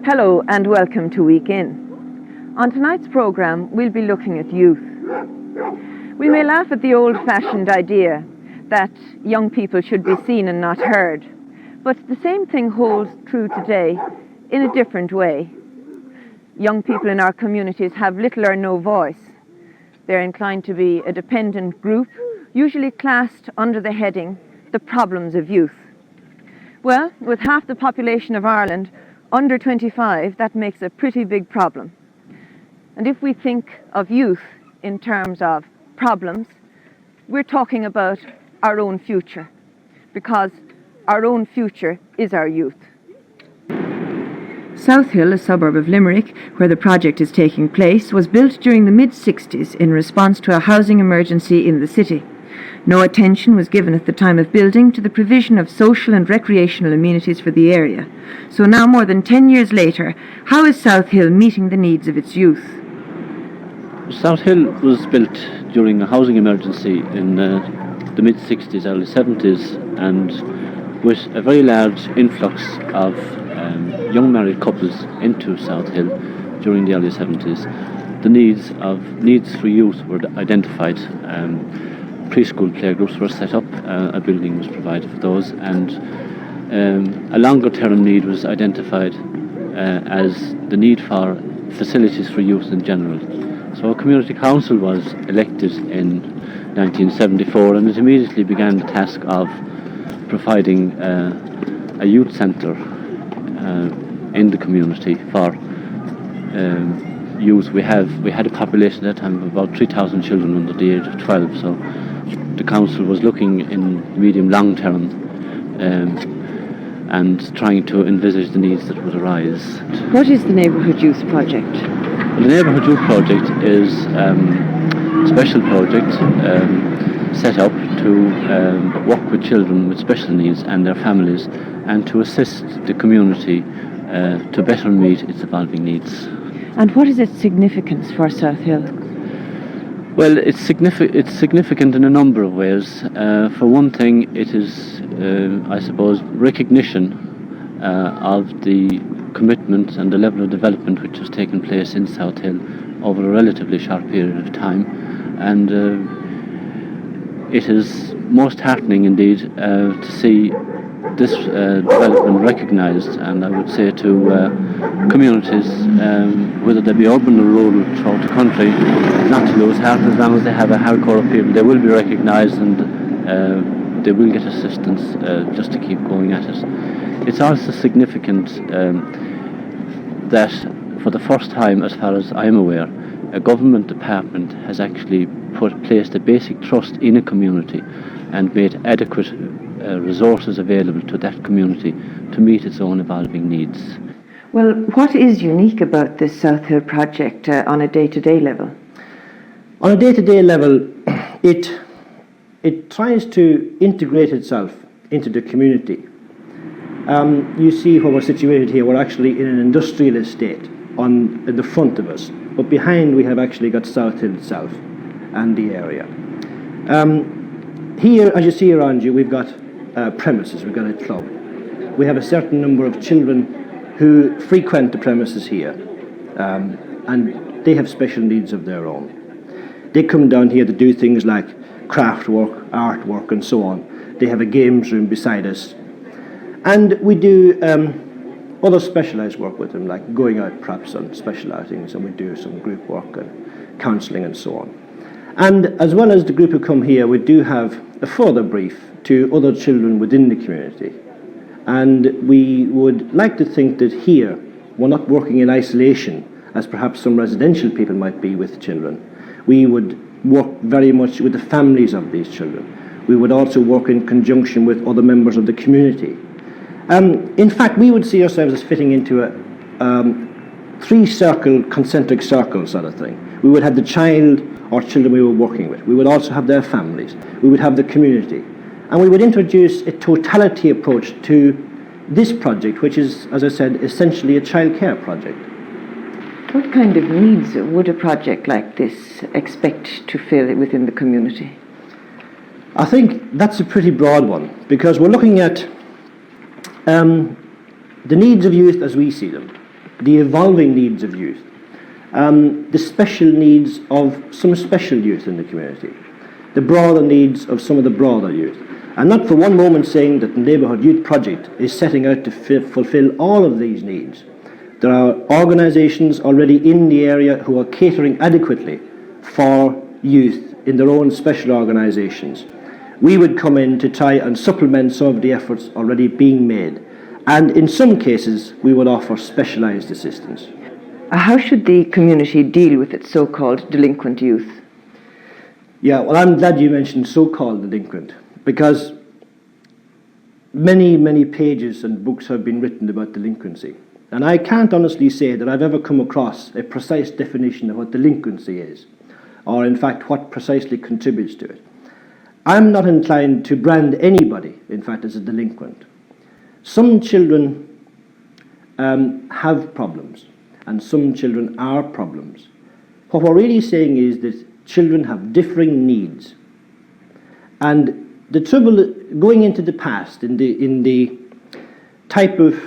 Hello and welcome to Week In. On tonight's programme, we'll be looking at youth. We may laugh at the old-fashioned idea that young people should be seen and not heard, but the same thing holds true today in a different way. Young people in our communities have little or no voice. They're inclined to be a dependent group, usually classed under the heading, the problems of youth. Well, with half the population of Ireland under 25, that makes a pretty big problem. And if we think of youth in terms of problems, we're talking about our own future, because our own future is our youth. Southill, a suburb of Limerick, where the project is taking place, was built during the mid-60s in response to a housing emergency in the city. No attention was given at the time of building to the provision of social and recreational amenities for the area. So now, more than 10 years later, how is Southill meeting the needs of its youth? Southill was built during a housing emergency in the mid-60s, early 70s, and with a very large influx of young married couples into Southill during the early 70s. The needs for youth were identified. Preschool playgroups were set up, a building was provided for those, and a longer term need was identified as the need for facilities for youth in general. So a community council was elected in 1974, and it immediately began the task of providing a youth centre in the community for youth. We had a population at that time of about 3,000 children under the age of 12, so the council was looking in medium long term and trying to envisage the needs that would arise. What is the Neighbourhood Youth Project? The Neighbourhood Youth Project is a special project set up to work with children with special needs and their families, and to assist the community to better meet its evolving needs. And what is its significance for Southill? Well, it's significant in a number of ways. For one thing, it is, I suppose, recognition of the commitment and the level of development which has taken place in Southill over a relatively short period of time. And it is most heartening indeed to see this development recognised, and I would say to communities, whether they be urban or rural throughout the country, not to lose heart. As long as they have a hardcore of people, they will be recognised, and they will get assistance just to keep going at it. It's also significant that for the first time, as far as I'm aware, a government department has actually placed a basic trust in a community and made adequate resources available to that community to meet its own evolving needs. Well, what is unique about this Southill project on a day-to-day level? On a day-to-day level, it tries to integrate itself into the community. You see where we're situated here, we're actually in an industrial estate in the front of us, but behind we have actually got Southill itself and the area. Here, as you see around you, we've got premises, we've got a club. We have a certain number of children who frequent the premises here, and they have special needs of their own. They come down here to do things like craft work, artwork and so on. They have a games room beside us. And we do other specialised work with them, like going out perhaps on special outings, and we do some group work and counselling and so on. And as well as the group who come here, we do have a further brief to other children within the community. And we would like to think that here we're not working in isolation, as perhaps some residential people might be with children. We would work very much with the families of these children. We would also work in conjunction with other members of the community. In fact, we would see ourselves as fitting into a three-circle, concentric circle sort of thing. We would have the child or children we were working with. We would also have their families. We would have the community. And we would introduce a totality approach to this project, which is, as I said, essentially a childcare project. What kind of needs would a project like this expect to fill within the community? I think that's a pretty broad one, because we're looking at the needs of youth as we see them. the evolving needs of youth, the special needs of some special youth in the community, the broader needs of some of the broader youth. And not for one moment saying that the Neighbourhood Youth Project is setting out to fulfil all of these needs. There are organisations already in the area who are catering adequately for youth in their own special organisations. We would come in to try and supplement some of the efforts already being made. And in some cases, we would offer specialised assistance. How should the community deal with its so-called delinquent youth? Yeah, well, I'm glad you mentioned so-called delinquent, because many pages and books have been written about delinquency. And I can't honestly say that I've ever come across a precise definition of what delinquency is, or in fact what precisely contributes to it. I'm not inclined to brand anybody, in fact, as a delinquent. Some children have problems, and some children are problems. What we're really saying is that children have differing needs. And the trouble going into the past, in the type of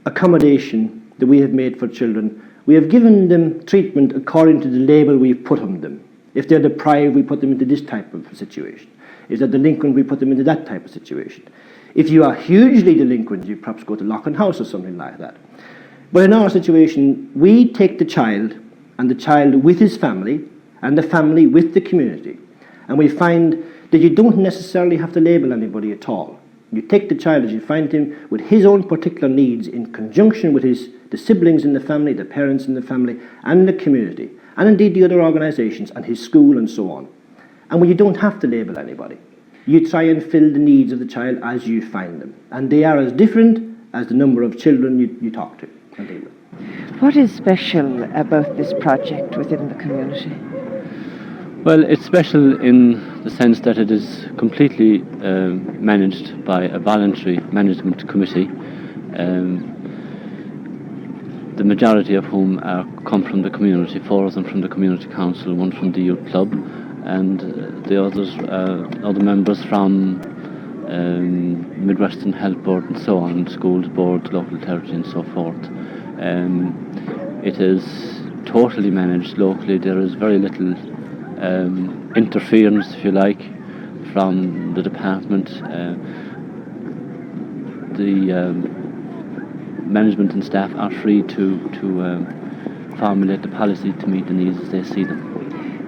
accommodation that we have made for children, we have given them treatment according to the label we've put on them. If they're deprived, we put them into this type of situation. If they're delinquent, we put them into that type of situation. If you are hugely delinquent, you perhaps go to lock and house or something like that. But in our situation, we take the child, and the child with his family, and the family with the community. And we find that you don't necessarily have to label anybody at all. You take the child as you find him with his own particular needs in conjunction with the siblings in the family, the parents in the family, and the community, and indeed the other organisations, and his school and so on. And when you don't have to label anybody, you try and fill the needs of the child as you find them. And they are as different as the number of children you talk to and deal with. What is special about this project within the community? Well, it's special in the sense that it is completely managed by a voluntary management committee, the majority of whom come from the community, 4 of them from the community council, 1 from the youth club, and the other members from Midwestern Health Board and so on, schools board, local authority and so forth. It is totally managed locally. There is very little interference, if you like, from the department. The management and staff are free to formulate the policy to meet the needs as they see them.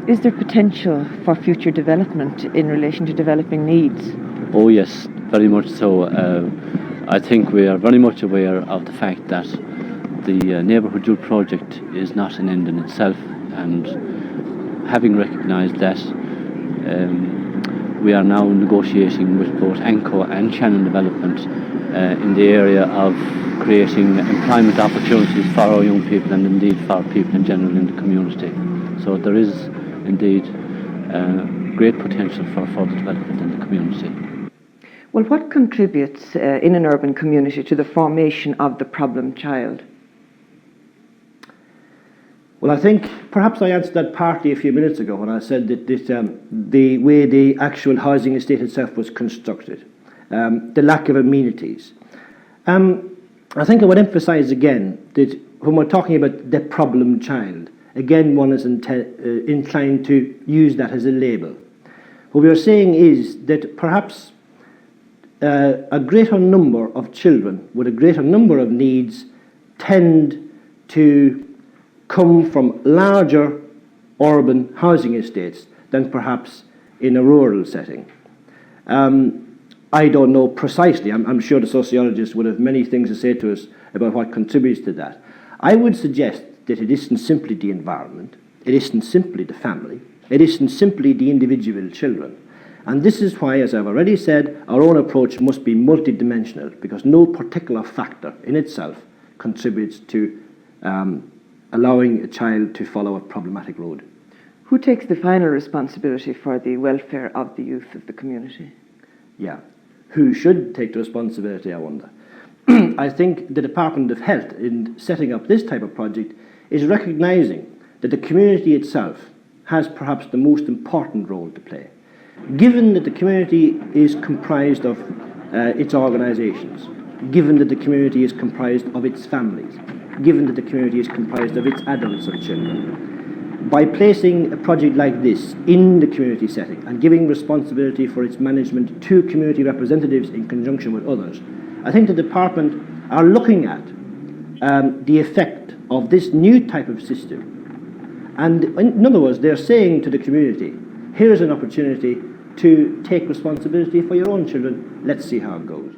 Is there potential for future development in relation to developing needs? Oh yes, very much so. I think we are very much aware of the fact that the Neighbourhood Youth Project is not an end in itself, and having recognised that, we are now negotiating with both ANCO and Shannon Development in the area of creating employment opportunities for our young people and indeed for people in general in the community. So there is indeed great potential for further development in the community. Well, what contributes in an urban community to the formation of the problem child? Well, I think perhaps I answered that partly a few minutes ago when I said that the way the actual housing estate itself was constructed, the lack of amenities. I think I would emphasise again that when we're talking about the problem child, again one is inclined to use that as a label. What we are saying is that perhaps a greater number of children with a greater number of needs tend to come from larger urban housing estates than perhaps in a rural setting. I don't know precisely. I'm sure the sociologists would have many things to say to us about what contributes to that. I would suggest that it isn't simply the environment, it isn't simply the family, it isn't simply the individual children. And this is why, as I've already said, our own approach must be multidimensional, because no particular factor in itself contributes to allowing a child to follow a problematic road. Who takes the final responsibility for the welfare of the youth of the community? Yeah. Who should take the responsibility, I wonder? I think the Department of Health, in setting up this type of project, is recognising that the community itself has perhaps the most important role to play. Given that the community is comprised of its organisations, given that the community is comprised of its families, given that the community is comprised of its adults and children. By placing a project like this in the community setting and giving responsibility for its management to community representatives in conjunction with others, I think the department are looking at the effect of this new type of system. And in other words, they're saying to the community, here's an opportunity to take responsibility for your own children. Let's see how it goes.